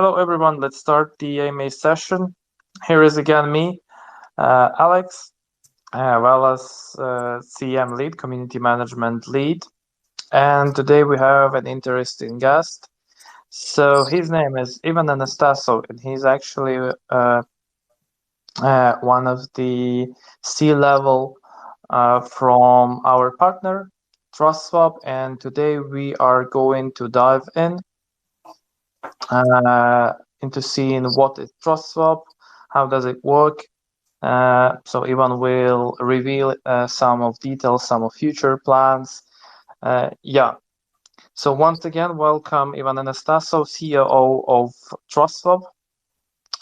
Hello, everyone. Let's start the AMA session. Here is again me, Alex, Velas CM lead, community management lead. And today we have an interesting guest. So his name is Anastassov, and he's actually one of the C-level from our partner, TrustSwap. And today we are going to dive into seeing what is TrustSwap, how does it work. So Ivan will reveal some of details, some of future plans. So once again, welcome Ivan Anastassov, CEO of TrustSwap.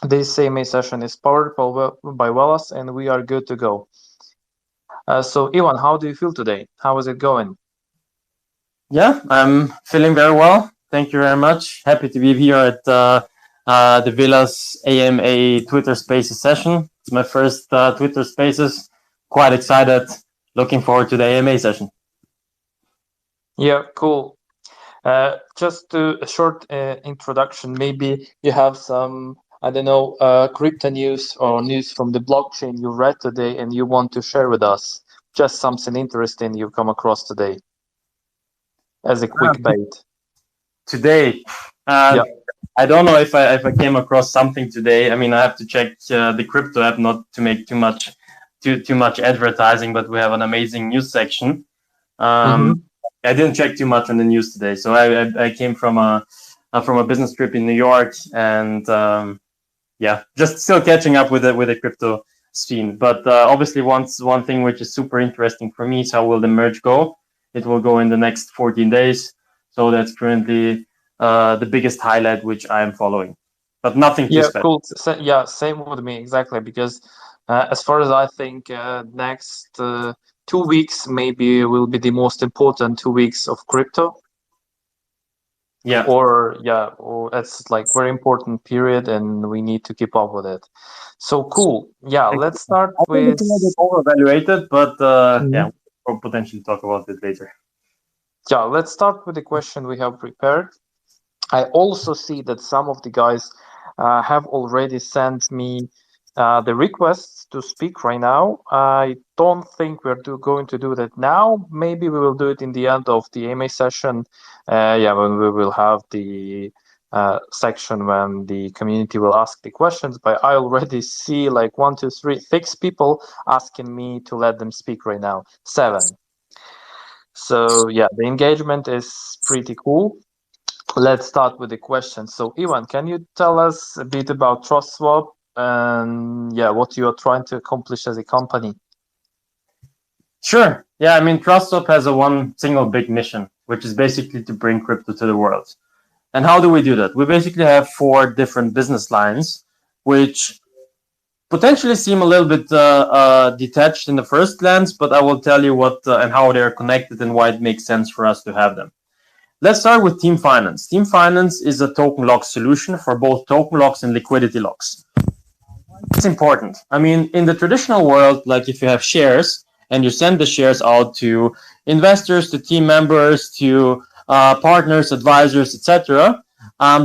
This AMA session is powered by Velas, and we are good to go. So Ivan, how do you feel today? How is it going? Yeah, I'm feeling very well. Thank you very much. Happy to be here at the Velas AMA Twitter Spaces session. It's my first Twitter Spaces. Quite excited. Looking forward to the AMA session. Yeah, cool. Just a short introduction. Maybe you have some, I don't know, crypto news or news from the blockchain you read today and you want to share with us. Just something interesting you've come across today as a quick bait. Today, I don't know if I came across something today. I mean, I have to check the crypto app not to make too much advertising, but we have an amazing news section. I didn't check too much on the news today, so I came from a business trip in New York, and just still catching up with the crypto scene. But obviously, one thing which is super interesting for me is how will the merge go. It will go in the next 14 days. So that's currently the biggest highlight which I am following, but nothing too special. Cool. Yeah, same with me, exactly. Because as far as I think, next 2 weeks maybe will be the most important 2 weeks of crypto. Or it's like very important period, and we need to keep up with it. So cool. Yeah, let's start with. I think it's overvaluated, but we'll potentially talk about it later. Yeah, let's start with the question we have prepared. I also see that some of the guys have already sent me the requests to speak right now. I don't think we're going to do that now. Maybe we will do it in the end of the AMA session. When we will have the section when the community will ask the questions. But I already see like 1, 2, 3, 6 people asking me to let them speak right now. 7. So yeah, the engagement is pretty cool. Let's start with the question. So Ivan, can you tell us a bit about TrustSwap and what you are trying to accomplish as a company? Sure. Yeah, I mean, TrustSwap has one single big mission, which is basically to bring crypto to the world. And how do we do that? We basically have 4 different business lines, which potentially seem a little bit detached in the first glance, but I will tell you what and how they're connected and why it makes sense for us to have them. Let's start with Team Finance. Team Finance is a token lock solution for both token locks and liquidity locks. It's important. I mean, in the traditional world, like if you have shares and you send the shares out to investors, to team members, to partners, advisors, etc.,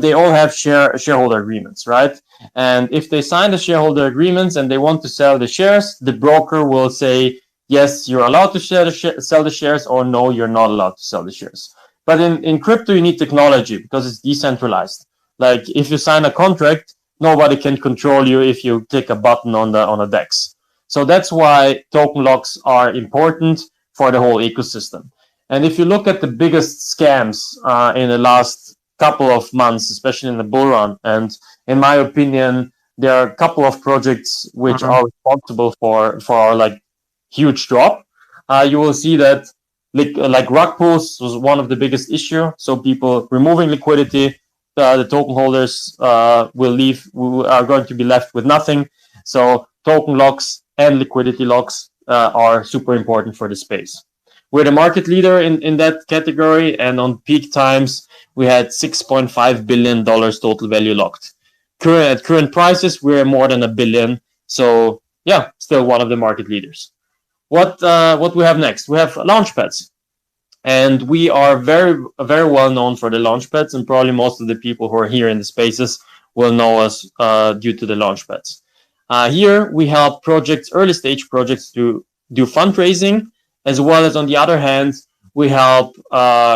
they all have shareholder agreements, right? And if they sign the shareholder agreements and they want to sell the shares, the broker will say, yes, you're allowed to sell the shares, or no, you're not allowed to sell the shares. But in crypto, you need technology because it's decentralized. Like if you sign a contract, nobody can control you if you click a button on a DEX. So that's why token locks are important for the whole ecosystem. And if you look at the biggest scams in the last couple of months, especially in the bull run, and in my opinion, there are a couple of projects which are responsible for our like huge drop. You will see that like rug pulls was one of the biggest issue. So people removing liquidity, the token holders will leave. We are going to be left with nothing. So token locks and liquidity locks are super important for the space. We're the market leader in that category, and on peak times, we had $6.5 billion total value locked. At current prices, we're more than $1 billion. So yeah, still one of the market leaders. What we have next? We have launchpads, and we are very, very well known for the launchpads, and probably most of the people who are here in the spaces will know us due to the launchpads. Here we help early stage projects to do fundraising, as well as on the other hand, we help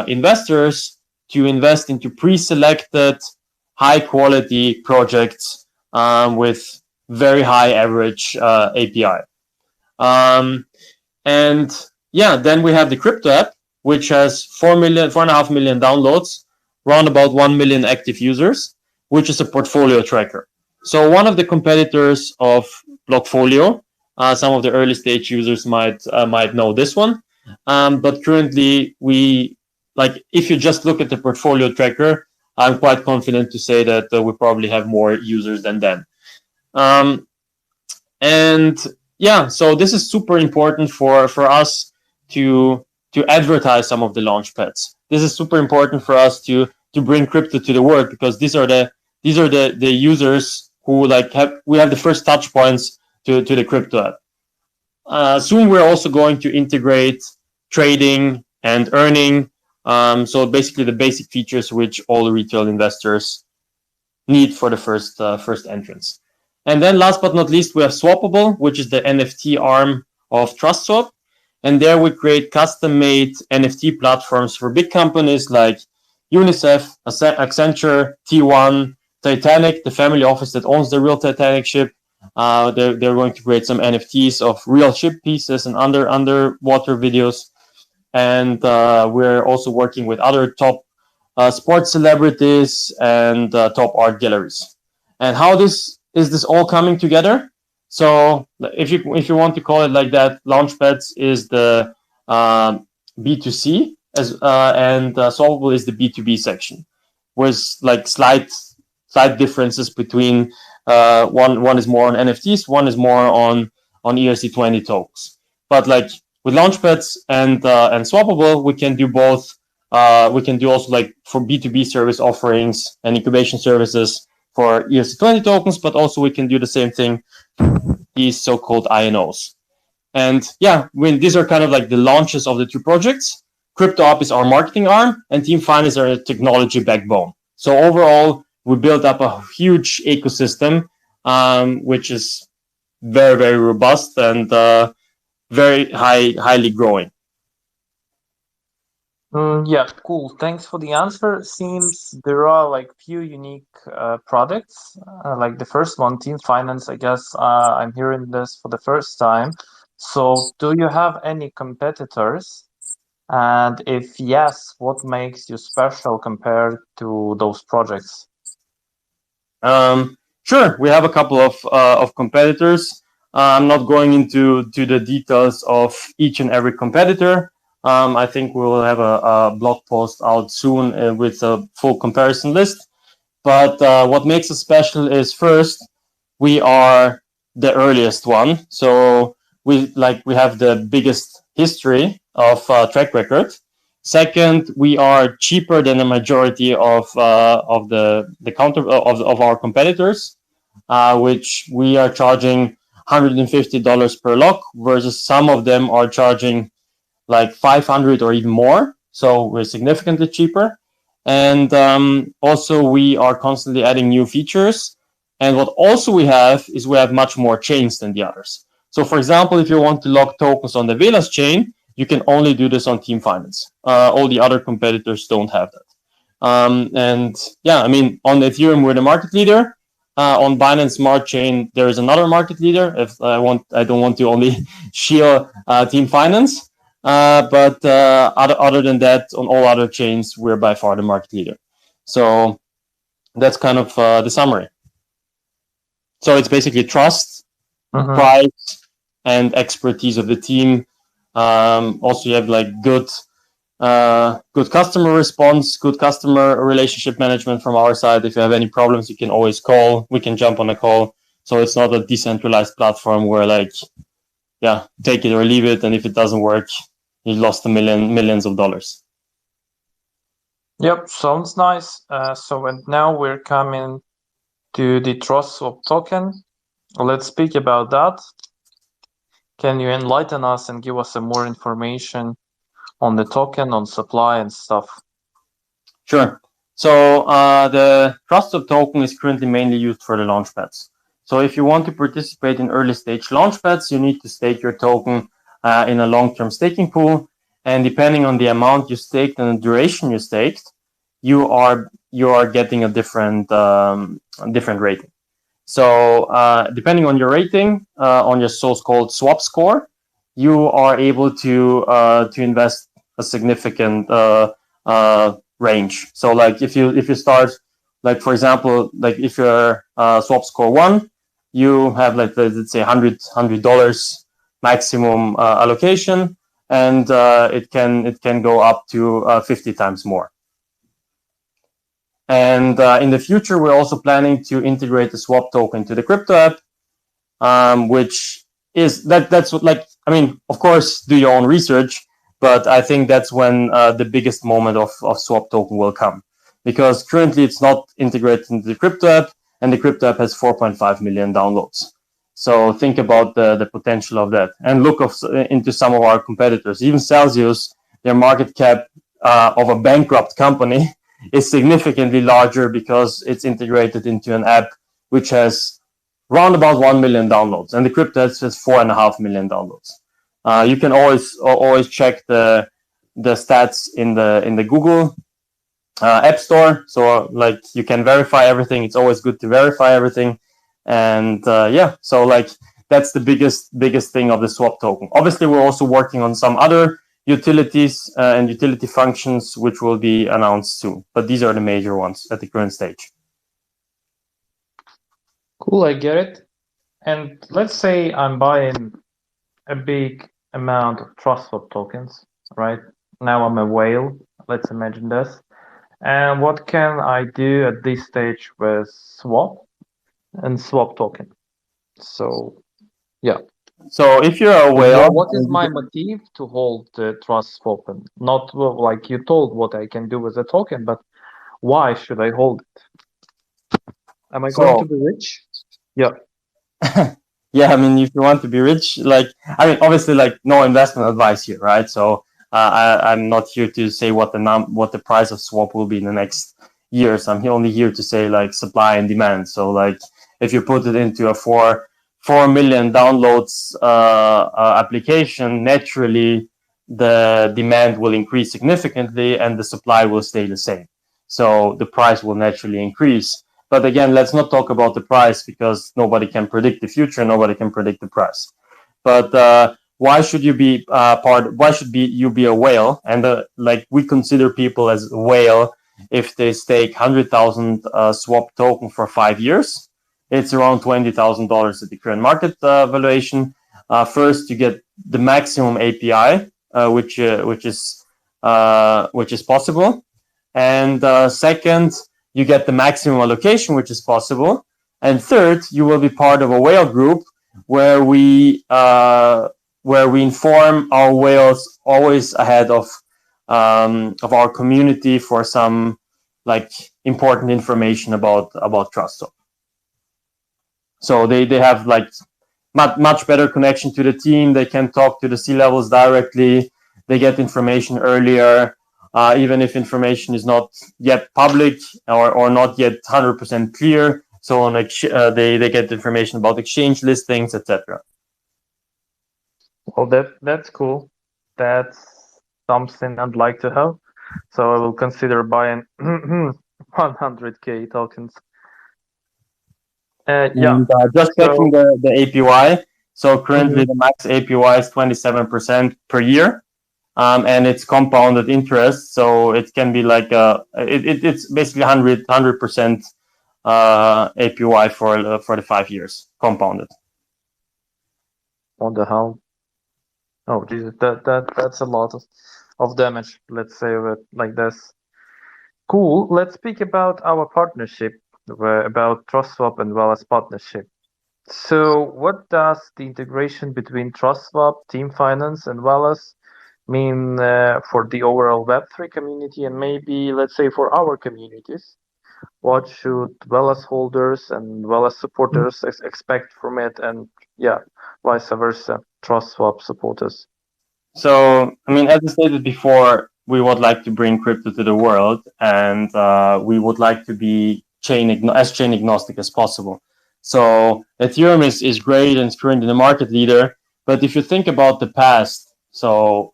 investors to invest into pre-selected, high-quality projects with very high average API. And yeah, then we have the crypto app, which has 4.5 million downloads, around about 1 million active users, which is a portfolio tracker. So one of the competitors of Blockfolio, some of the early stage users might know this one. But currently, if you just look at the portfolio tracker, I'm quite confident to say that we probably have more users than them. And yeah, so this is super important for us to advertise some of the launchpads. This is super important for us to bring crypto to the world, because these are the users who we have the first touch points to the crypto app. Soon we're also going to integrate trading and earning. So basically the basic features which all retail investors need for the first entrance. And then last but not least, we have Swappable, which is the NFT arm of TrustSwap. And there we create custom-made NFT platforms for big companies like UNICEF, Accenture, T1, Titanic, the family office that owns the real Titanic ship. They're going to create some NFTs of real ship pieces and underwater videos. And we're also working with other top sports celebrities and top art galleries. And how is this all coming together? So if you want to call it like that, Launchpads is the B2C and Solvable is the B2B section, with slight differences between one is more on NFTs, one is more on ERC20 tokens. But with Launchpads and Swappable, we can do both. We can do also for B2B service offerings and incubation services for ERC20 tokens, but also we can do the same thing, these so-called INOs. And yeah, these are kind of the launches of the two projects. CryptoUp is our marketing arm, and Team Finance is our technology backbone. So overall, we built up a huge ecosystem, which is very, very robust and very highly growing. Yeah, cool. Thanks for the answer. Seems there are few unique products. Like the first one, Team Finance. I guess I'm hearing this for the first time. So, do you have any competitors? And if yes, what makes you special compared to those projects? Sure, we have a couple of competitors. I'm not going into the details of each and every competitor. I think we will have a blog post out soon with a full comparison list. But what makes us special is, first, we are the earliest one. So we have the biggest history of track record. Second, we are cheaper than the majority of our competitors, which we are charging $150 per lock, versus some of them are charging $500 or even more. So we're significantly cheaper. And also we are constantly adding new features. And what also we have is we have much more chains than the others. So for example, if you want to lock tokens on the Velas chain, you can only do this on Team Finance. All the other competitors don't have that. And yeah, I mean, on Ethereum, we're the market leader. On Binance Smart Chain, there is another market leader. I don't want to only shield Team Finance. But other than that, on all other chains, we're by far the market leader. So that's kind of the summary. So it's basically trust, price, and expertise of the team. Also, you have good customer response, good customer relationship management from our side. If you have any problems, you can always call. We can jump on a call. So it's not a decentralized platform where take it or leave it, and if it doesn't work, you lost millions of dollars. Yep, sounds nice. And now we're coming to the TrustSwap token. Let's speak about that. Can you enlighten us and give us some more information on the token, on supply and stuff? Sure. So the TrustSwap token is currently mainly used for the launchpads. So if you want to participate in early stage launchpads, you need to stake your token in a long-term staking pool. And depending on the amount you staked and the duration you staked, you are getting a different rating. So depending on your rating, on your so-called swap score, you are able to invest a significant range. So like if you start, like for example, like if you're swap score 1, you have like let's say $100 maximum allocation, and it can go up to 50 times more. And in the future, we're also planning to integrate the swap token to the crypto app, which is that's what, like, I mean, of course, do your own research, but I think that's when the biggest moment of swap token will come, because currently it's not integrated into the crypto app, and the crypto app has 4.5 million downloads. So think about the potential of that, and look into some of our competitors. Even Celsius, their market cap of a bankrupt company is significantly larger because it's integrated into an app which has round about 1 million downloads, and the crypto has 4.5 million downloads. You can always check the stats in the Google App Store. So like you can verify everything. It's always good to verify everything, and yeah. So like that's the biggest thing of the swap token. Obviously, we're also working on some other utilities and utility functions, which will be announced soon. But these are the major ones at the current stage. Cool, I get it. And let's say I'm buying a big amount of TrustSwap tokens, right? Now I'm a whale. Let's imagine this. And what can I do at this stage with swap and swap token? So, yeah. So if you're a whale, What is my motive to hold the TrustSwap? And not like you told what I can do with the token, but why should I hold it? Am I going to be rich? Yeah. Yeah, I mean, if you want to be rich, like, I mean, obviously, like, no investment advice here, right? So I'm not here to say what the price of swap will be in the next years. I'm only here to say like supply and demand. So like, if you put it into a 4 million downloads application, naturally the demand will increase significantly and the supply will stay the same. So the price will naturally increase. But again, let's not talk about the price, because nobody can predict the future. Nobody can predict the price. But why should you be why should you be a whale? And like, we consider people as a whale if they stake 100,000 swap token for 5 years. It's around $20,000 at the current market valuation. First, you get the maximum API, which is possible, and second, you get the maximum allocation, which is possible. And third, you will be part of a whale group where we inform our whales always ahead of our community for some like important information about TrustSwap. So they have like much better connection to the team. They can talk to the C-levels directly. They get information earlier. Even if information is not yet public or not yet 100% clear. So on they get information about exchange listings, etc. Well, that's cool. That's something I'd like to have. So I will consider buying 100K tokens. Yeah. Just checking the APY. So currently the max APY is 27% per year. And it's compounded interest, so it can be like it's basically 100% APY for the 5 years compounded. What the hell? Oh Jesus, that's a lot of damage. Let's say it like this. Cool. Let's speak about our partnership, about TrustSwap and Velas partnership. So, what does the integration between TrustSwap, Team Finance, and Velas mean for the overall Web3 community, and maybe, let's say, for our communities? What should Velas holders and Velas supporters expect from it, and yeah, vice versa, TrustSwap supporters? So, I mean, as I stated before, we would like to bring crypto to the world, and we would like to be as chain agnostic as possible. So Ethereum is great and it's currently the market leader. But if you think about the past, so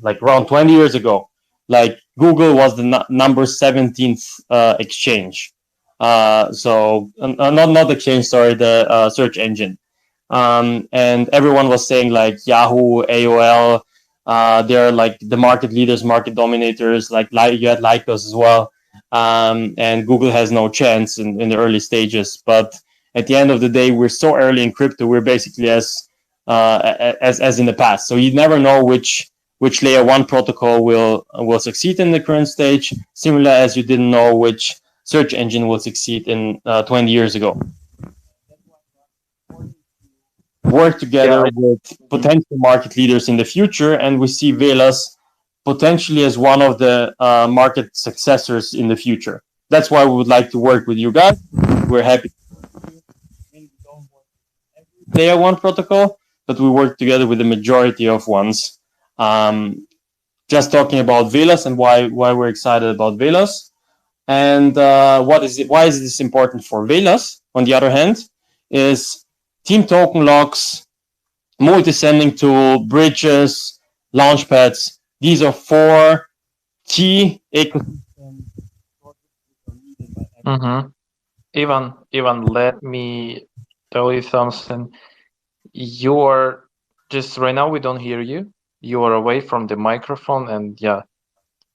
like around 20 years ago, like Google was the number 17th exchange. Not exchange, sorry, the search engine. And everyone was saying like Yahoo, AOL, they're like the market leaders, market dominators. Like you had Lycos as well, and Google has no chance in the early stages. But at the end of the day, we're so early in crypto. We're basically as in the past. So you never know which layer one protocol will succeed in the current stage. Similar as you didn't know which search engine will succeed in 20 years ago. Work together with potential market leaders in the future, and we see Velas potentially as one of the market successors in the future. That's why we would like to work with you guys. We're happy. Layer one protocol, but we work together with the majority of ones. Just talking about Velas and why we're excited about Velas, and why is this important for Velas? On the other hand, is team token locks, multi-sending tool, bridges, launchpads. These are 4 key ecosystems. Ivan, let me tell you something. You're just right now, we don't hear you. You are away from the microphone, and yeah,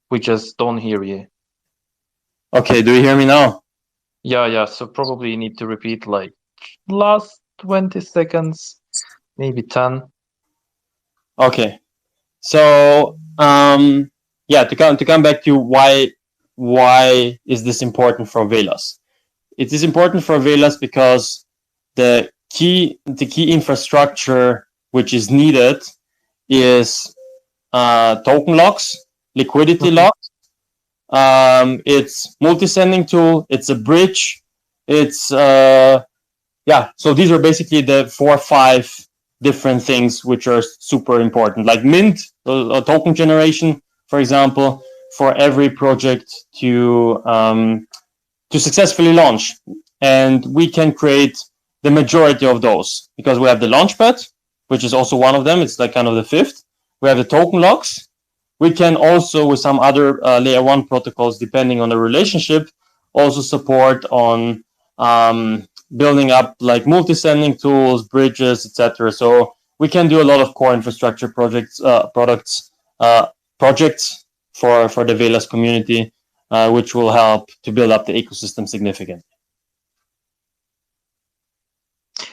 we just don't hear you. Okay, do you hear me now? Yeah. So probably you need to repeat like last 20 seconds, maybe 10. Okay. So to come back to why is this important for Velas? It is important for Velas because the key infrastructure which is needed is token locks, liquidity locks. It's multi-sending tool. It's a bridge. It's So these are basically the 4 or 5 different things which are super important, like mint, token generation, for example, for every project to successfully launch. And we can create the majority of those because we have the launchpad, which is also one of them. It's like kind of the 5th. We have the token locks. We can also, with some other layer 1 protocols, depending on the relationship, also support on building up like multi-sending tools, bridges, etc. So we can do a lot of core infrastructure projects for the Velas community, which will help to build up the ecosystem significantly.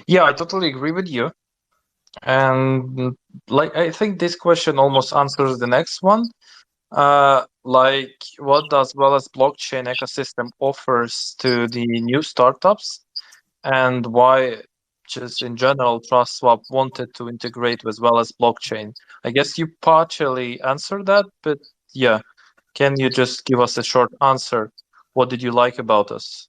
Yeah, I totally agree with you. And like I think this question almost answers the next one. Like what does Velas blockchain ecosystem offers to the new startups, and why just in general TrustSwap wanted to integrate with Velas blockchain? I guess you partially answered that, but yeah, can you just give us a short answer? What did you like about us?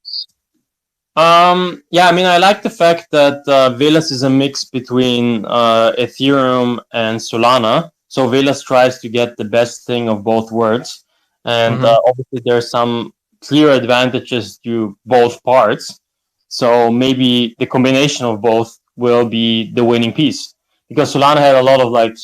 I like the fact that Velas is a mix between Ethereum and Solana. So Velas tries to get the best thing of both worlds. And obviously there's some clear advantages to both parts. So maybe the combination of both will be the winning piece. Because Solana had a lot of like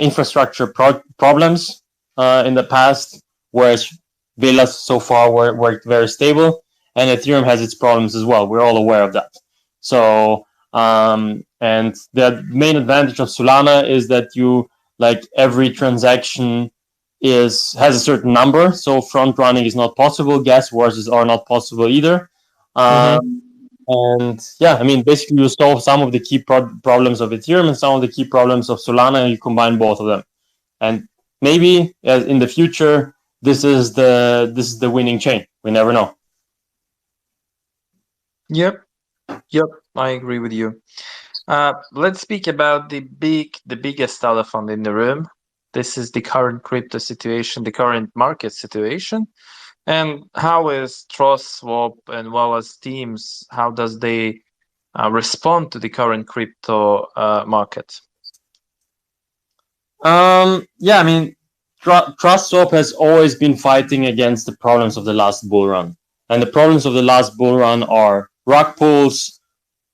infrastructure problems in the past, whereas Velas so far worked very stable. And Ethereum has its problems as well. We're all aware of that. So, and the main advantage of Solana is that you like every transaction has a certain number. So front running is not possible. Gas wars are not possible either. And basically you solve some of the key problems of Ethereum and some of the key problems of Solana, and you combine both of them. And maybe in the future, this is the winning chain. We never know. Yep, I agree with you. Let's speak about the biggest elephant in the room. This is the current crypto situation, the current market situation, and how is TrustSwap and Velas teams? How does they respond to the current crypto market? TrustSwap has always been fighting against the problems of the last bull run. And the problems of the last bull run are rug pulls,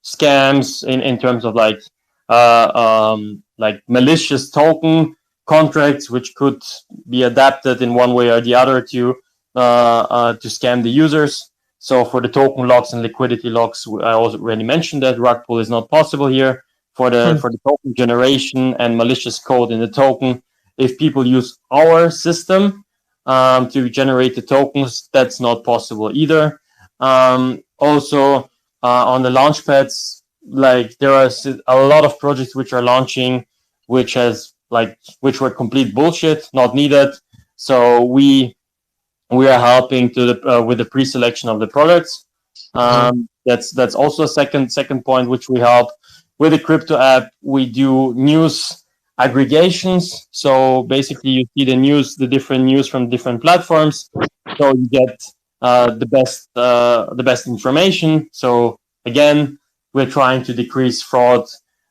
scams in terms of like malicious token contracts, which could be adapted in one way or the other to scam the users. So for the token locks and liquidity locks, I already mentioned that rug pull is not possible here. For the token generation and malicious code in the token, if people use our system to generate the tokens, that's not possible either. Also, on the launch pads, like there are a lot of projects which are launching, which were complete bullshit, not needed. So we are helping with the pre-selection of the products. That's also a second point which we help with the crypto app. We do news aggregations. So basically, you see the different news from different platforms. So you get the best information. So again, we're trying to decrease fraud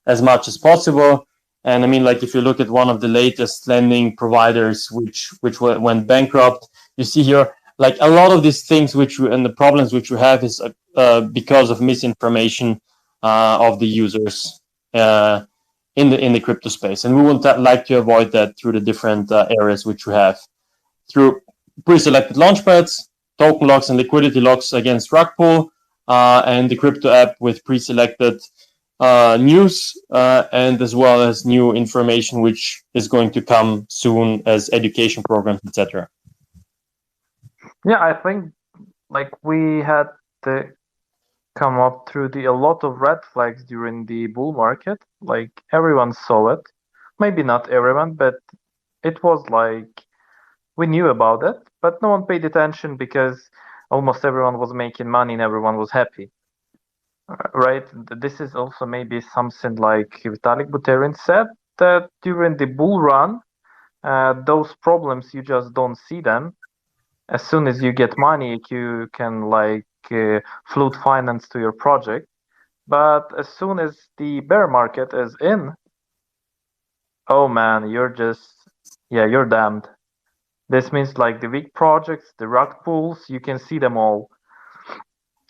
as much as possible. And I mean, like if you look at one of the latest lending providers, which went bankrupt, you see here like a lot of these things and the problems which we have is because of misinformation of the users in the crypto space, and we would like to avoid that through the different areas which we have through pre-selected launchpads, token locks and liquidity locks against rug pull, and the crypto app with pre-selected news and as well as new information which is going to come soon as education programs, etc. Yeah, I think like we had to come up through a lot of red flags during the bull market. Like everyone saw it. Maybe not everyone, but it was like we knew about it, but no one paid attention because almost everyone was making money and everyone was happy. Right? This is also maybe something like Vitalik Buterin said, that during the bull run, those problems you just don't see them. As soon as you get money, you can float finance to your project. But as soon as the bear market is in, oh man, you're damned. This means like the weak projects, the rug pulls, you can see them all.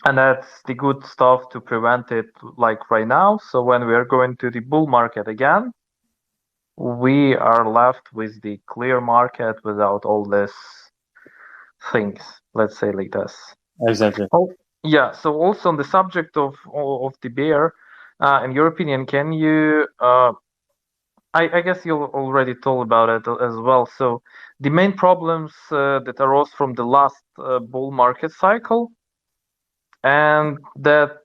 And that's the good stuff to prevent it like right now. So when we are going to the bull market again, we are left with the clear market without all this things, let's say like this. Exactly. Oh, yeah. So also on the subject of the bear, in your opinion, can you I guess you already told about it as well. So the main problems that arose from the last bull market cycle and that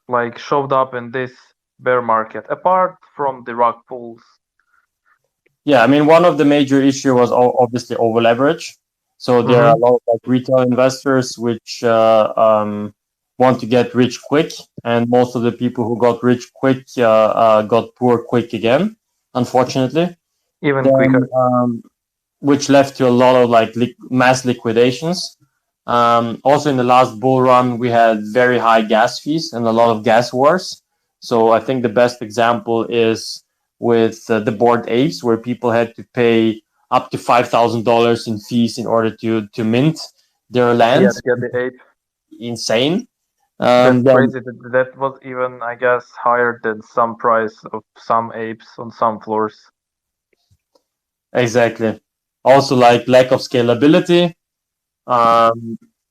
like showed up in this bear market, apart from the rug pulls. Yeah, I mean, one of the major issue was obviously over leverage. So there are a lot of like retail investors which want to get rich quick, and most of the people who got rich quick got poor quick again, unfortunately. Even Then, quicker. which led to a lot of like mass liquidations. Also, in the last bull run, we had very high gas fees and a lot of gas wars. So I think the best example is with the Bored Apes, where people had to pay up to $5,000 in fees in order to mint their land. Yeah, to get the ape. Insane. That's Then, crazy. That was even, I guess, higher than some price of some apes on some floors. exactly. Also, like lack of scalability.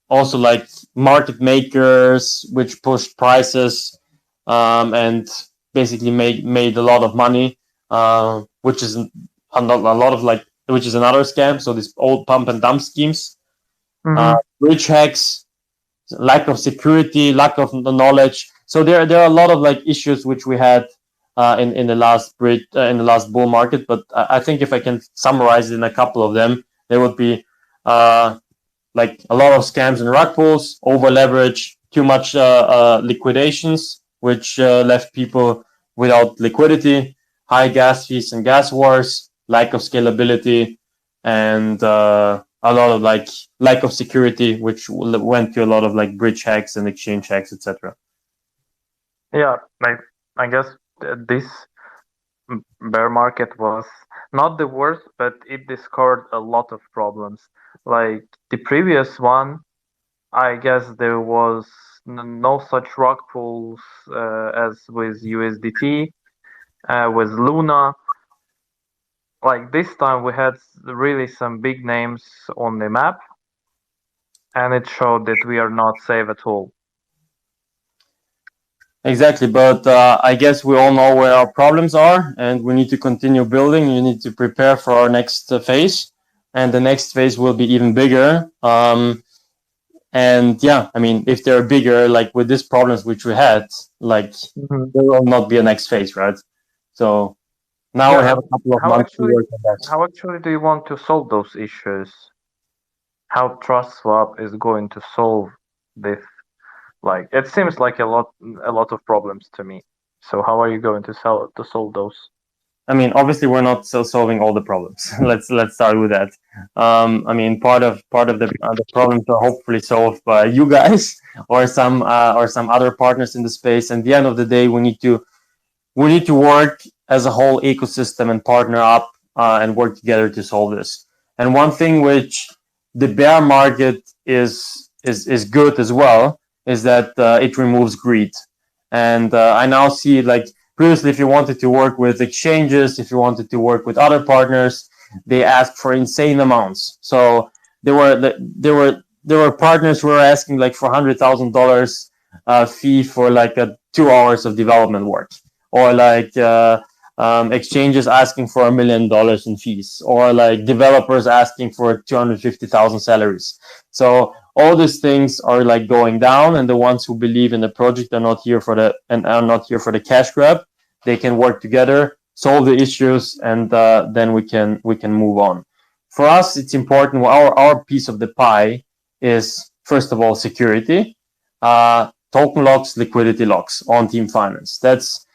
Also, like market makers, which pushed prices and basically made a lot of money, which is a lot of like, which is another scam. So these old pump and dump schemes, bridge hacks, lack of security, lack of knowledge. So there are a lot of like issues which we had in the last in the last bull market. But I think if I can summarize it in a couple of them, there would be like a lot of scams and rug pulls, over leverage, too much liquidations, which left people without liquidity, high gas fees and gas wars, lack of scalability, and a lot of like lack of security, which went to a lot of like bridge hacks and exchange hacks, etc. Yeah, I guess this bear market was not the worst, but it discovered a lot of problems. Like the previous one, I guess there was no such rug pulls as with USDT, with Luna. Like this time, we had really some big names on the map, and it showed that we are not safe at all. Exactly, but I guess we all know where our problems are, and we need to continue building. You need to prepare for our next phase, and the next phase will be even bigger. And yeah, I mean, if they're bigger, like with these problems which we had, like there will not be a next phase, right? So now we Yeah, have a couple of how months to actually work on that. how actually do you want to solve those issues? How TrustSwap is going to solve this? Like it seems like a lot of problems to me. So how are you going to solve those? I mean, obviously, we're not still solving all the problems. let's start with that. I mean, part of the problems are hopefully solved by you guys or some other partners in the space. And at the end of the day, we need to work as a whole ecosystem and partner up and work together to solve this. And one thing which the bear market is good as well is that it removes greed. And I now see, like, previously, if you wanted to work with exchanges, if you wanted to work with other partners, they asked for insane amounts. So there were partners who were asking like $400,000 fee for like 2 hours of development work, or like exchanges asking for $1 million in fees, or like developers asking for 250,000 salaries. So all these things are like going down, and the ones who believe in the project are not here for the cash grab. They can work together, solve the issues, and then we can move on. For us, it's important. Our piece of the pie is, first of all, security, token locks, liquidity locks on Team Finance. That's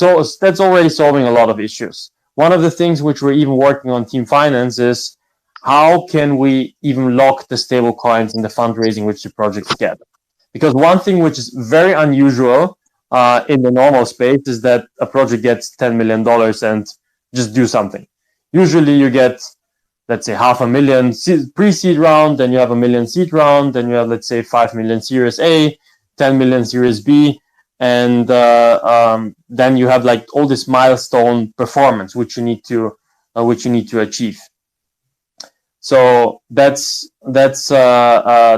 already solving a lot of issues. One of the things which we're even working on Team Finance is how can we even lock the stable coins in the fundraising which the projects get? Because one thing which is very unusual in the normal space is that a project gets $10 million and just do something. Usually you get, let's say, $500,000 pre-seed round, then you have $1 million seed round, then you have, let's say, 5 million Series A, 10 million Series B, and then you have like all this milestone performance which you need to achieve. So that's how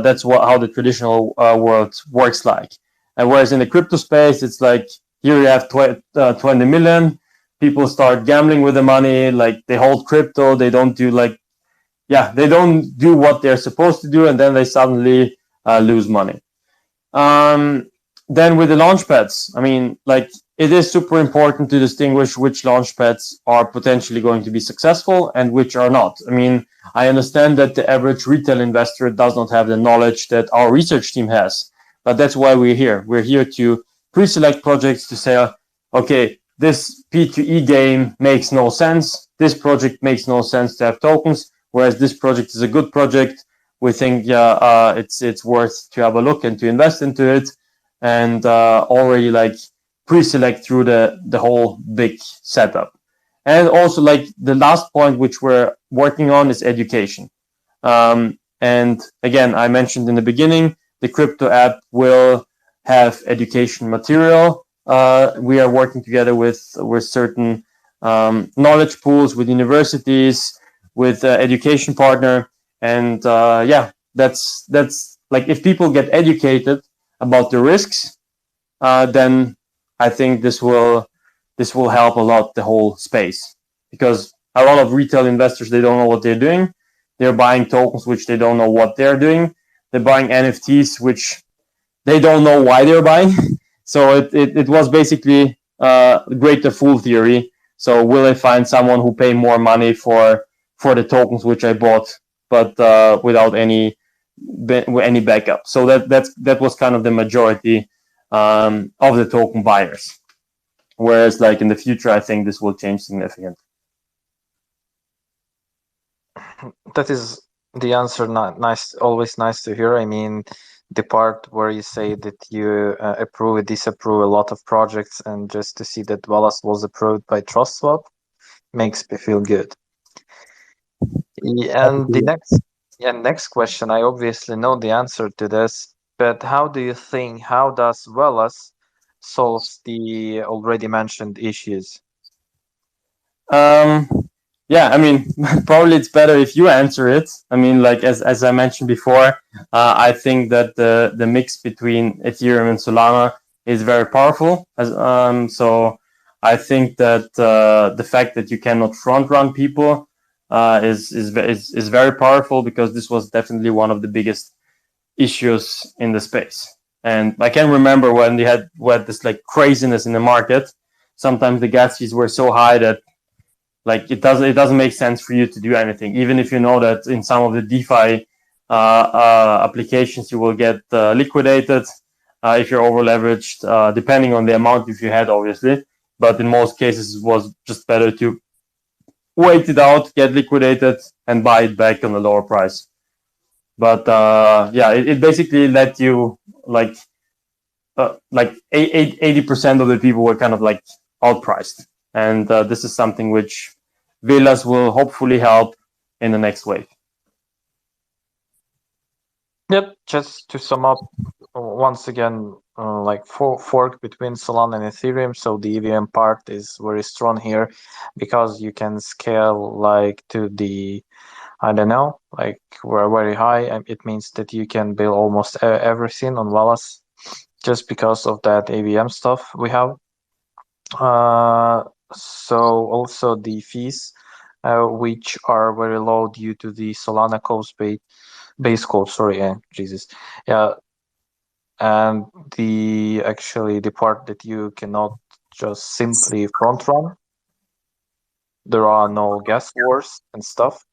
the traditional world works like. And whereas in the crypto space, it's like here you have 20 million. People start gambling with the money. Like they hold crypto, they don't do what they're supposed to do, and then they suddenly lose money. Then with the launch pads, I mean, like it is super important to distinguish which launch pads are potentially going to be successful and which are not. I mean, I understand that the average retail investor does not have the knowledge that our research team has, but that's why we're here. We're here to pre-select projects to say, okay, this P2E game makes no sense. This project makes no sense to have tokens, whereas this project is a good project. We think it's worth to have a look and to invest into it, and already like pre-select through the whole big setup. And also, like the last point which we're working on is education. And again, I mentioned in the beginning, the crypto app will have education material. We are working together with certain knowledge pools, with universities, with education partner, and that's like if people get educated about the risks, then I think this will help a lot the whole space, because a lot of retail investors, they don't know what they're doing. They're buying tokens which they don't know what they're doing. They're buying NFTs which they don't know why they're buying. So it was basically greater fool theory. So will I find someone who pay more money for the tokens which I bought, but without any backup? So that was kind of the majority of the token buyers. Whereas, like in the future, I think this will change significantly. That is The answer, not nice, always nice to hear. I mean, the part where you say that you approve or disapprove a lot of projects, and just to see that Velas was approved by TrustSwap makes me feel good. And the next question, I obviously know the answer to this, but how do you think, how does Velas solves the already mentioned issues? Um, yeah, I mean, probably it's better if you answer it. I mean, like as I mentioned before, I think that the mix between Ethereum and Solana is very powerful. So I think that the fact that you cannot front run people is very powerful, because this was definitely one of the biggest issues in the space. And I can remember when they had this like craziness in the market. Sometimes the gas fees were so high that like it doesn't make sense for you to do anything, even if you know that in some of the DeFi applications you will get liquidated if you're over leveraged, depending on the amount if you had, obviously. But in most cases, it was just better to wait it out, get liquidated, and buy it back on a lower price. But yeah, it basically let you like 80% of the people were kind of like outpriced, and this is something which Velas will hopefully help in the next wave. Yep, just to sum up, once again, like fork between Solana and Ethereum. So the EVM part is very strong here, because you can scale like to the, I don't know, like we're very high, and it means that you can build almost everything on Velas just because of that AVM stuff we have. So also the fees, which are very low due to the Solana base code. Sorry, Jesus, yeah, and the part that you cannot just simply front run. There are no gas wars and stuff.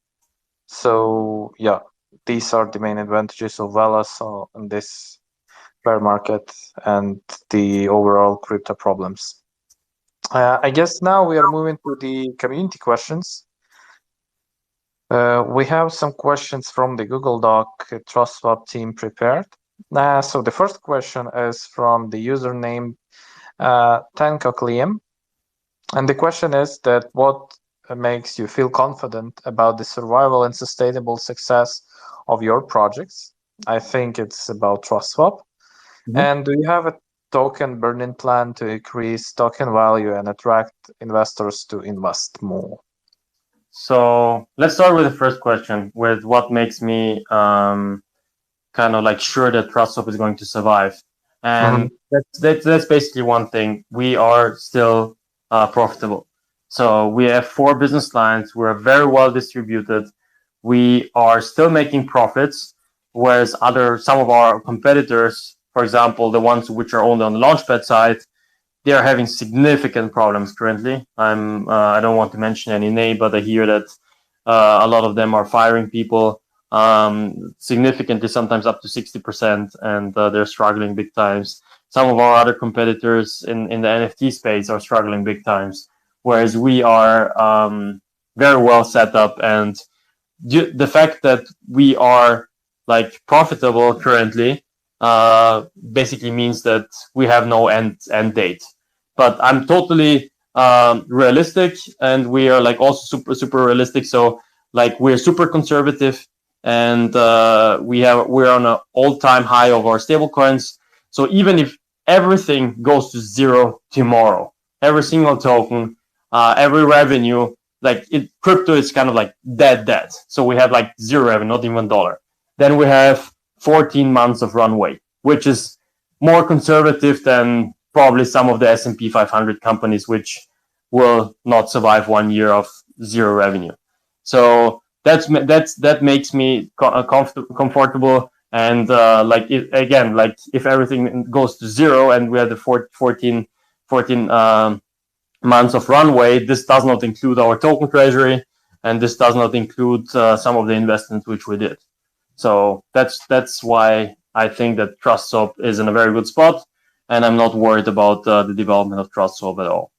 So yeah, these are the main advantages of Velas in this bear market and the overall crypto problems. I guess now we are moving to the community questions. We have some questions from the Google Doc TrustSwap team prepared. So the first question is from the username Tankokliam. And the question is that what makes you feel confident about the survival and sustainable success of your projects? I think it's about TrustSwap. Mm-hmm. And do you have a token burning plan to increase token value and attract investors to invest more? So let's start with the first question, with what makes me kind of like sure that TrustSwap is going to survive. And that's basically one thing. We are still profitable. So we have 4 business lines. We're very well distributed. We are still making profits, whereas some of our competitors, for example, the ones which are only on the Launchpad side, they are having significant problems currently. I don't want to mention any name, but I hear that a lot of them are firing people significantly, sometimes up to 60%, and they're struggling big times. Some of our other competitors in the NFT space are struggling big times, whereas we are very well set up. And the fact that we are like profitable currently basically means that we have no end date. But I'm totally realistic, and we are like also super realistic. So like we're super conservative, and we're on an all-time high of our stable coins. So even if everything goes to zero tomorrow, every single token, every revenue, like crypto is kind of like dead. So we have like zero revenue, not even $1. Then we have 14 months of runway, which is more conservative than probably some of the S&P 500 companies, which will not survive 1 year of zero revenue. So that makes me comfortable. And if everything goes to zero and we have the 14 months of runway, this does not include our token treasury, and this does not include some of the investments which we did. So that's why I think that TrustSwap is in a very good spot, and I'm not worried about the development of TrustSwap at all.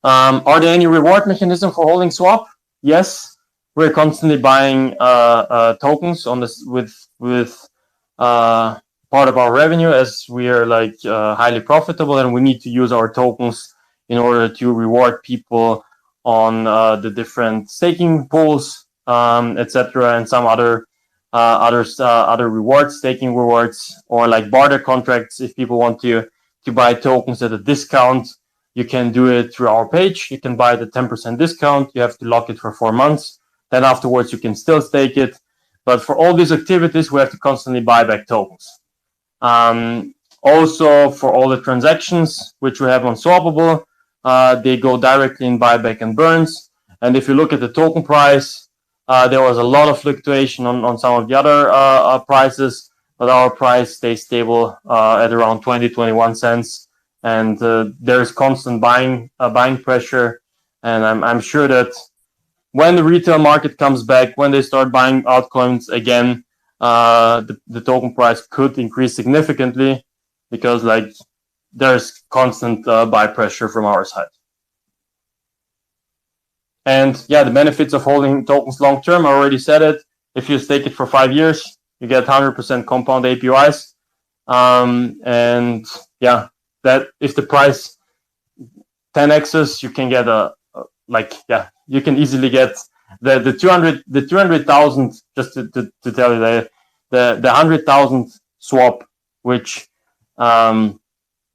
Are there any reward mechanism for holding swap? Yes. we're constantly buying tokens on this with part of our revenue, as we are like highly profitable, and we need to use our tokens in order to reward people on the different staking pools, etc., and some other rewards, staking rewards, or like barter contracts. If people want to buy tokens at a discount, you can do it through our page. You can buy the 10% discount. You have to lock it for 4 months. Then afterwards, you can still stake it. But for all these activities, we have to constantly buy back tokens. Also, for all the transactions which we have on Swappable, they go directly in buyback and burns. And if you look at the token price, there was a lot of fluctuation on some of the other prices, but our price stays stable at around 20-21 cents. And there's constant buying pressure. And I'm sure that when the retail market comes back, when they start buying altcoins again, the token price could increase significantly, because like there's constant buy pressure from our side. And yeah, the benefits of holding tokens long term, I already said it. If you stake it for 5 years, you get 100% compound APYs. And yeah, that if the price 10x's, you can get you can easily get the 200,000. Just to tell you, the 100,000 swap, which are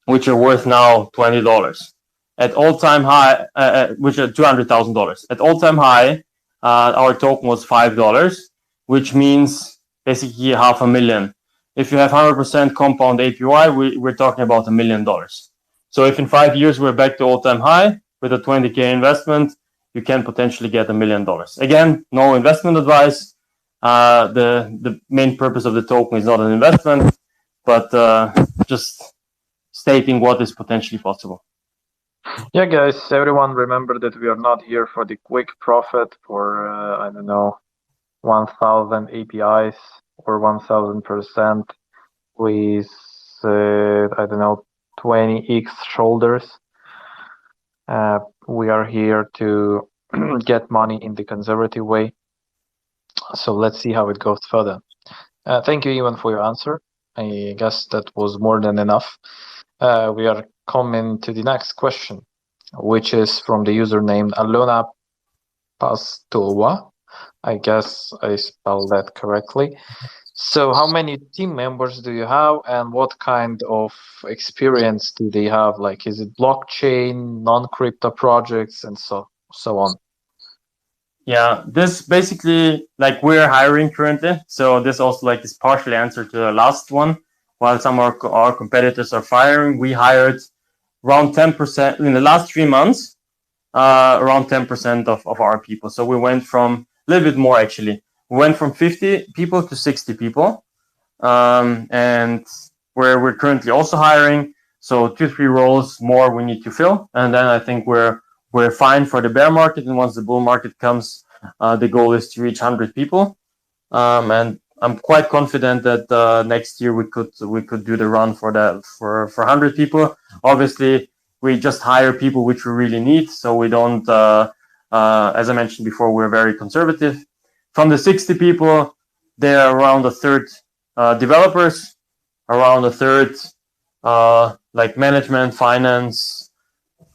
worth now $20 at all-time high, which are $200,000 at all-time high. Our token was $5, which means basically $500,000. If you have 100% compound APY, we're talking about $1 million. So if in 5 years we're back to all-time high with a 20K investment, you can potentially get $1 million. Again, no investment advice. The main purpose of the token is not an investment, but just stating what is potentially possible. Yeah, guys, everyone remember that we are not here for the quick profit for, 1,000 APIs or 1,000% with, 20x shoulders. We are here to get money in the conservative way. So let's see how it goes further. Thank you, Ivan, for your answer. I guess that was more than enough. We are coming to the next question, which is from the username Alona Pastova. I guess I spelled that correctly. So how many team members do you have, and what kind of experience do they have? Like, is it blockchain, non-crypto projects, and so on? Yeah, this basically, like, we're hiring currently. So this also like is partially answer to the last one. While some of our competitors are firing, we hired around 10% in the last 3 months, around 10% of our people. So we went from a little bit more, actually. We went from 50 people to 60 people. And we're currently also hiring. So 2-3 roles more we need to fill. And then I think we're fine for the bear market. And once the bull market comes, the goal is to reach 100 people. And I'm quite confident that next year we could do the run for 100 people. Obviously, we just hire people which we really need. So we don't, as I mentioned before, we're very conservative. From the 60 people, there are around a third developers, around a third like management, finance,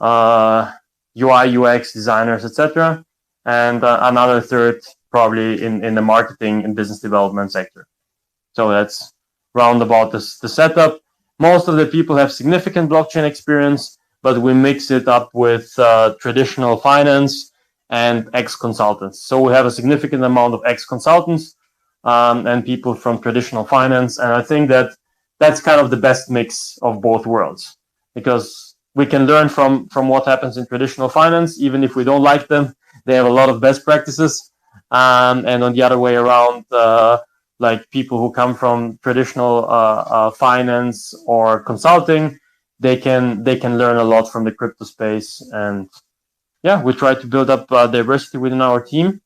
UI, UX designers, etc., and another third probably in the marketing and business development sector. So that's round about the setup. Most of the people have significant blockchain experience, but we mix it up with traditional finance and ex-consultants. So we have a significant amount of ex-consultants and people from traditional finance. And I think that that's kind of the best mix of both worlds, because we can learn from what happens in traditional finance. Even if we don't like them, they have a lot of best practices. And on the other way around, like people who come from traditional finance or consulting, they can learn a lot from the crypto space. And yeah, we try to build up diversity within our team.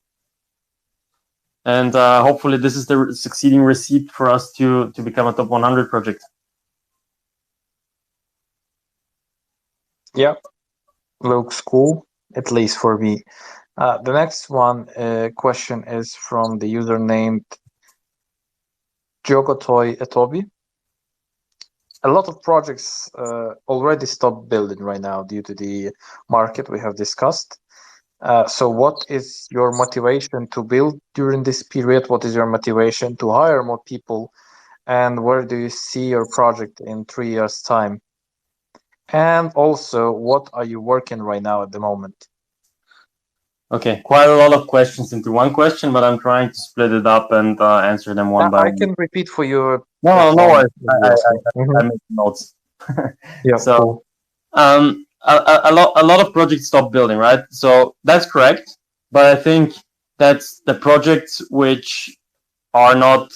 And hopefully this is the succeeding receipt for us to become a top 100 project. Yeah, looks cool, at least for me. The next one question is from the user named Jogotoy Etobi. A lot of projects already stopped building right now due to the market we have discussed. So what is your motivation to build during this period? What is your motivation to hire more people? And where do you see your project in 3 years' time? And also, what are you working right now at the moment? Okay, quite a lot of questions into one question, but I'm trying to split it up and answer them one by I one. can repeat for you. No worries. Mhm. I make notes. Yeah, So, cool. a lot of projects stop building, right? So that's correct, but I think that's the projects which are not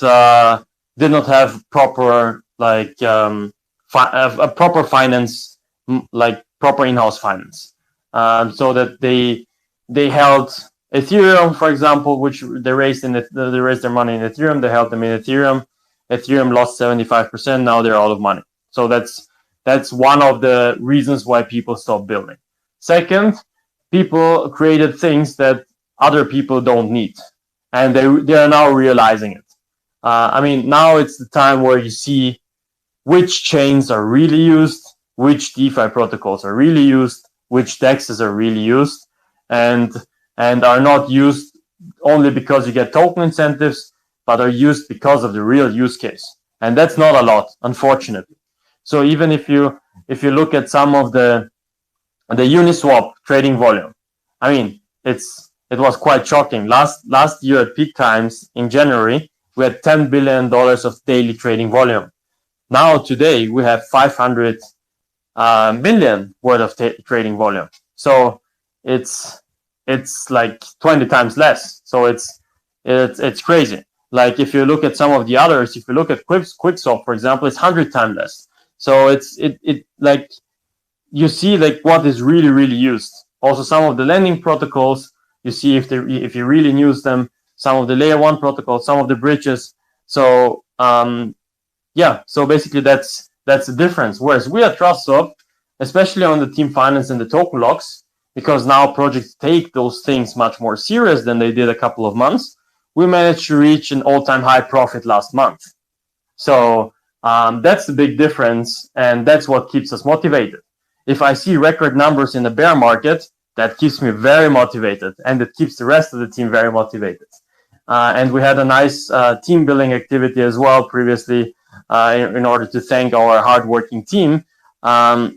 did not have proper a proper finance, like proper in-house finance, so that they held Ethereum, for example, which they raised they raised their money in Ethereum. They held them in Ethereum. Ethereum lost 75%. Now they're out of money. So that's one of the reasons why people stop building. Second, people created things that other people don't need, and they are now realizing it. I mean, now it's the time where you see which chains are really used, which DeFi protocols are really used, which dexes are really used, and are not used only because you get token incentives, but are used because of the real use case. And that's not a lot, unfortunately. So even if you look at some of the Uniswap trading volume, I mean, it was quite shocking. Last year at peak times in January, we had $10 billion of daily trading volume. Now today we have 500 million worth of trading volume. So it's like 20 times less. So it's crazy. Like if you look at some of the others, if you look at QuickSwap, for example, it's 100 times less. So it like you see like what is really used. Also, some of the lending protocols, you see if you really use them. Some of the layer one protocols, some of the bridges. So yeah, so basically that's the difference. Whereas we at TrustSwap, especially on the team finance and the token locks, because now projects take those things much more serious than they did a couple of months, we managed to reach an all-time high profit last month. So that's the big difference, and that's what keeps us motivated. If I see record numbers in the bear market, that keeps me very motivated, and it keeps the rest of the team very motivated. And we had a nice team building activity as well previously in order to thank our hardworking team. Yeah,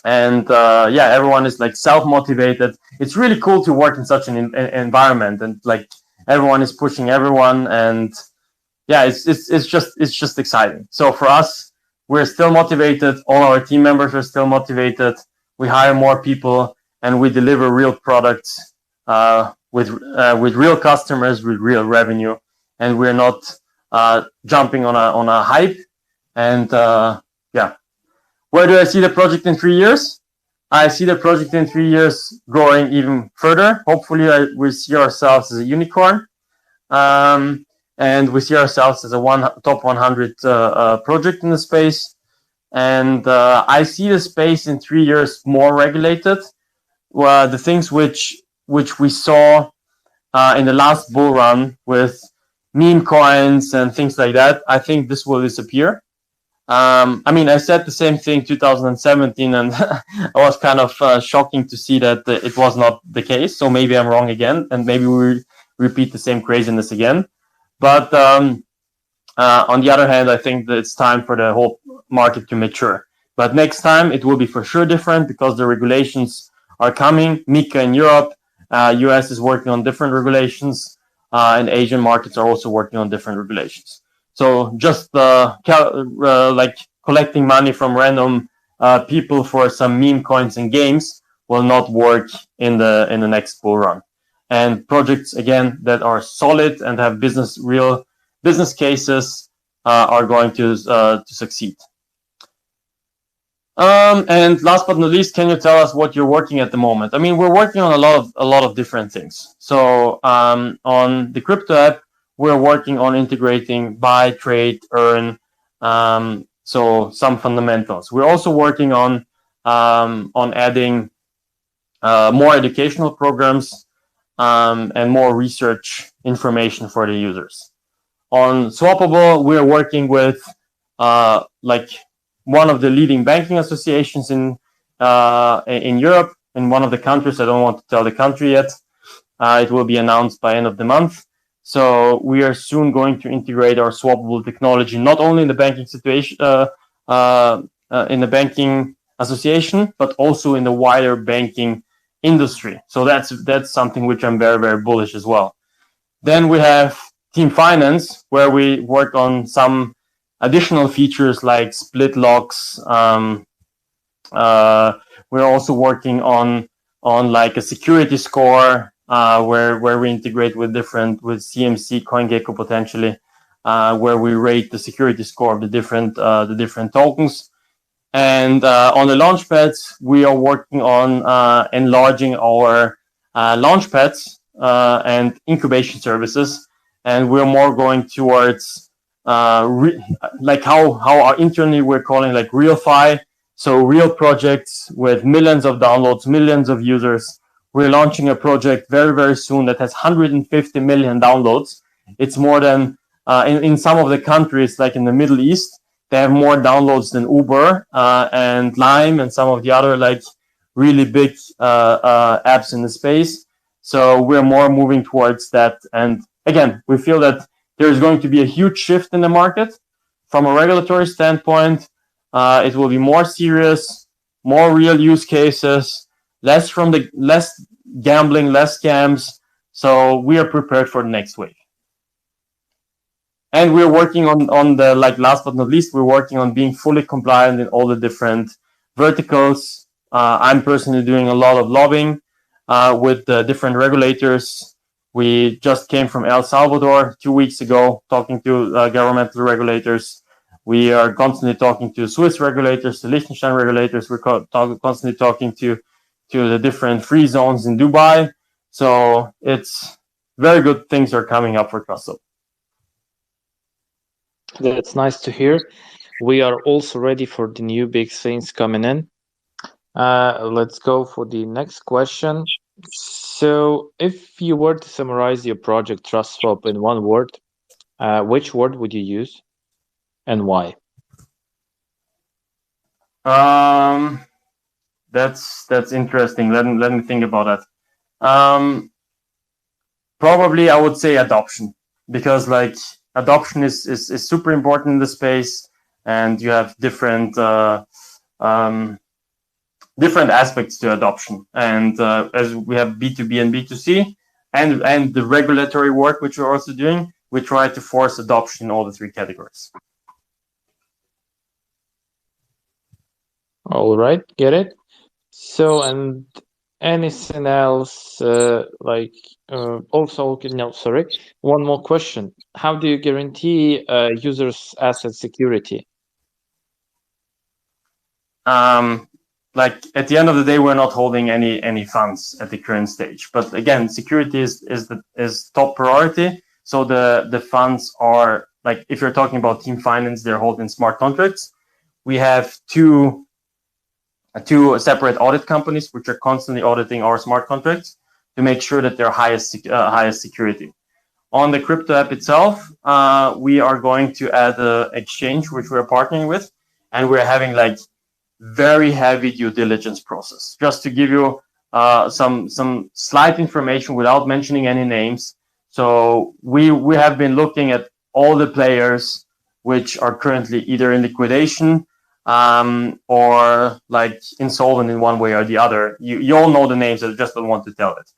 everyone is like self-motivated. It's really cool to work in such an environment, and like everyone is pushing everyone, and yeah, it's just exciting. So for us, we're still motivated. All our team members are still motivated. We hire more people, and we deliver real products with real customers, with real revenue, and we're not jumping on a hype. And yeah, where do I see the project in 3 years? I see the project in 3 years growing even further. Hopefully, we see ourselves as a unicorn. And we see ourselves as a top 100 project in the space. And I see the space in 3 years more regulated. Well, the things which we saw in the last bull run with meme coins and things like that, I think this will disappear. I mean, I said the same thing 2017, and I was kind of shocking to see that it was not the case. So maybe I'm wrong again, and maybe we repeat the same craziness again. But on the other hand, I think that it's time for the whole market to mature. But next time it will be for sure different because the regulations are coming. MiCA in Europe, US is working on different regulations, and Asian markets are also working on different regulations. So just like collecting money from random people for some meme coins and games will not work in the next bull run. And projects again that are solid and have real business cases are going to succeed. And last but not least, can you tell us what you're working at the moment? I mean, we're working on a lot of different things. So on the crypto app, we're working on integrating buy, trade, earn. So some fundamentals. We're also working on adding more educational programs. and more research information for the users. On Swappable, we are working with like one of the leading banking associations in Europe, in one of the countries. I don't want to tell the country yet. It will be announced by end of the month. So we are soon going to integrate our swappable technology not only in the banking situation, in the banking association, but also in the wider banking industry. So that's something which I'm very, very bullish as well. Then we have Team Finance, where we work on some additional features like split locks. We're also working on like a security score, where we integrate with CMC, CoinGecko potentially, where we rate the security score of the different tokens. And on the launchpads, we are working on enlarging our launchpads and incubation services, and we're more going towards like how internally we're calling like real-fi, so real projects with millions of downloads, millions of users. We're launching a project very, very soon that has 150 million downloads. It's more than in some of the countries, like in the Middle East, they have more downloads than Uber and Lime and some of the other like really big apps in the space. So we're more moving towards that. And again, we feel that there's going to be a huge shift in the market from a regulatory standpoint. It will be more serious, more real use cases, less gambling, less scams. So we are prepared for the next wave. And we're working on the, like, last but not least, we're working on being fully compliant in all the different verticals. I'm personally doing a lot of lobbying with the different regulators. We just came from El Salvador 2 weeks ago, talking to governmental regulators. We are constantly talking to Swiss regulators, to Liechtenstein regulators. We're constantly talking to the different free zones in Dubai. So it's very good things are coming up for TrustSwap. That's nice to hear. We are also ready for the new big things coming in. Let's go for the next question. So, if you were to summarize your project TrustSwap in one word, which word would you use and why? That's interesting. Let me think about that. Probably I would say adoption, because like adoption is super important in the space, and you have different aspects to adoption. And as we have B2B and B2C, and the regulatory work which we're also doing, we try to force adoption in all the three categories. All right, get it. So, and anything else? Also, okay, no, sorry. One more question. How do you guarantee users' asset security? Like at the end of the day, we're not holding any funds at the current stage. But again, security is top priority. So the funds are, like, if you're talking about Team Finance, they're holding smart contracts. We have two separate audit companies which are constantly auditing our smart contracts to make sure that they're highest security. On the crypto app itself, we are going to add an exchange which we're partnering with, and we're having like very heavy due diligence process. Just to give you some slight information without mentioning any names. So we have been looking at all the players which are currently either in liquidation or like insolvent in one way or the other. You all know the names, I just don't want to tell it.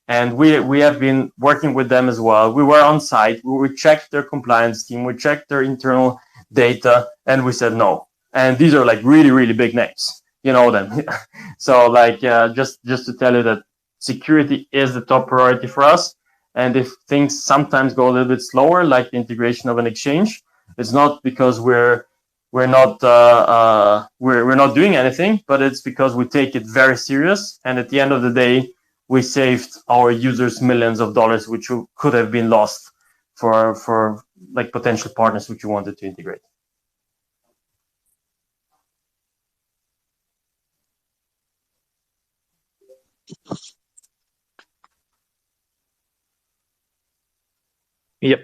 And we have been working with them as well. We were on site, we checked their compliance team, we checked their internal data, and we said no. And these are like really, really big names, you know them. So like just to tell you that security is the top priority for us. And if things sometimes go a little bit slower, like the integration of an exchange, it's not because we're not doing anything, but it's because we take it very serious. And at the end of the day, we saved our users millions of dollars, which could have been lost for like potential partners which we wanted to integrate. Yep.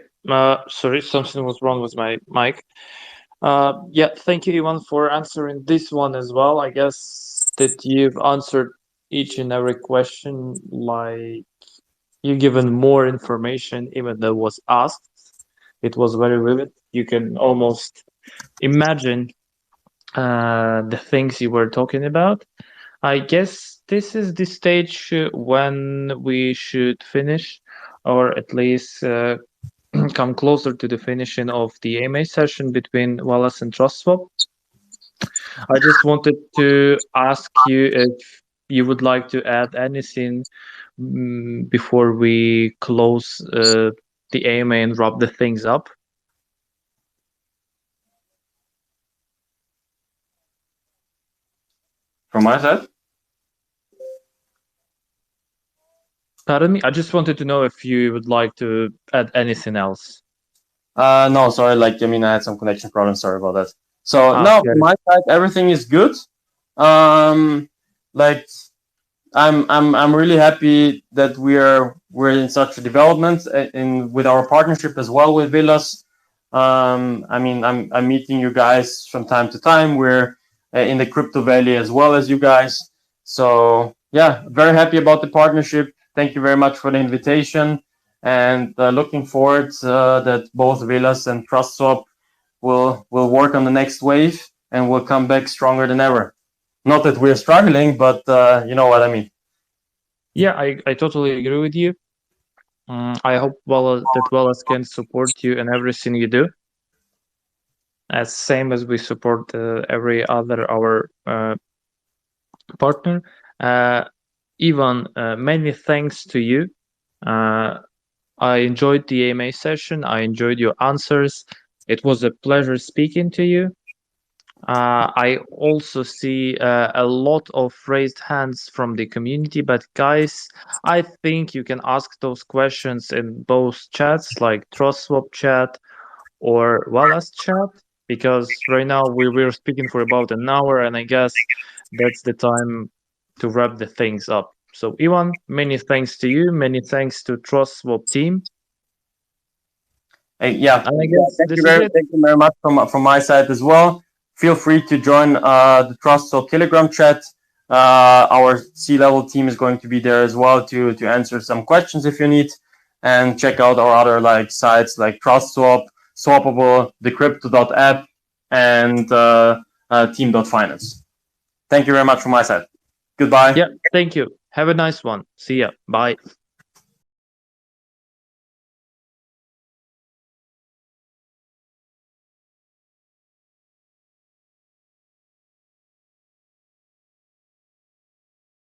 Sorry, something was wrong with my mic. Yeah, thank you, Ivan, for answering this one as well. I guess that you've answered each and every question, like you given more information even though was asked. It was very vivid. You can almost imagine the things you were talking about. I guess this is the stage when we should finish, or at least come closer to the finishing of the AMA session between Velas and TrustSwap. I just wanted to ask you if you would like to add anything before we close the AMA and wrap the things up. From my side? Pardon me? I just wanted to know if you would like to add anything else. No, sorry. I had some connection problems. Sorry about that. So no, Okay. from my side, everything is good. Um, like I'm really happy that we're in such a development in with our partnership as well with Velas. I'm meeting you guys from time to time. We're in the crypto valley as well as you guys. So yeah, very happy about the partnership. Thank you very much for the invitation, and looking forward that both Velas and TrustSwap will work on the next wave and will come back stronger than ever. Not that we're struggling, but you know what I mean. Yeah, I totally agree with you. I hope that Velas can support you in everything you do, as same as we support every other our partner. Ivan, many thanks to you. I enjoyed the AMA session. I enjoyed your answers. It was a pleasure speaking to you. I also see a lot of raised hands from the community, but guys, I think you can ask those questions in both chats, like TrustSwap chat or Velas chat, because right now we're speaking for about an hour, and I guess that's the time to wrap the things up. So, Ivan, many thanks to you. Many thanks to TrustSwap team. Yeah, And I guess thank this is it. you very much from my side as well. Feel free to join the TrustSwap Telegram chat. Our C-level team is going to be there as well to answer some questions if you need, and check out our other sites like TrustSwap, Swappable, Decrypto.app, and Team.finance. Thank you very much from my side. Goodbye. Yeah, thank you. Have a nice one. See ya. Bye.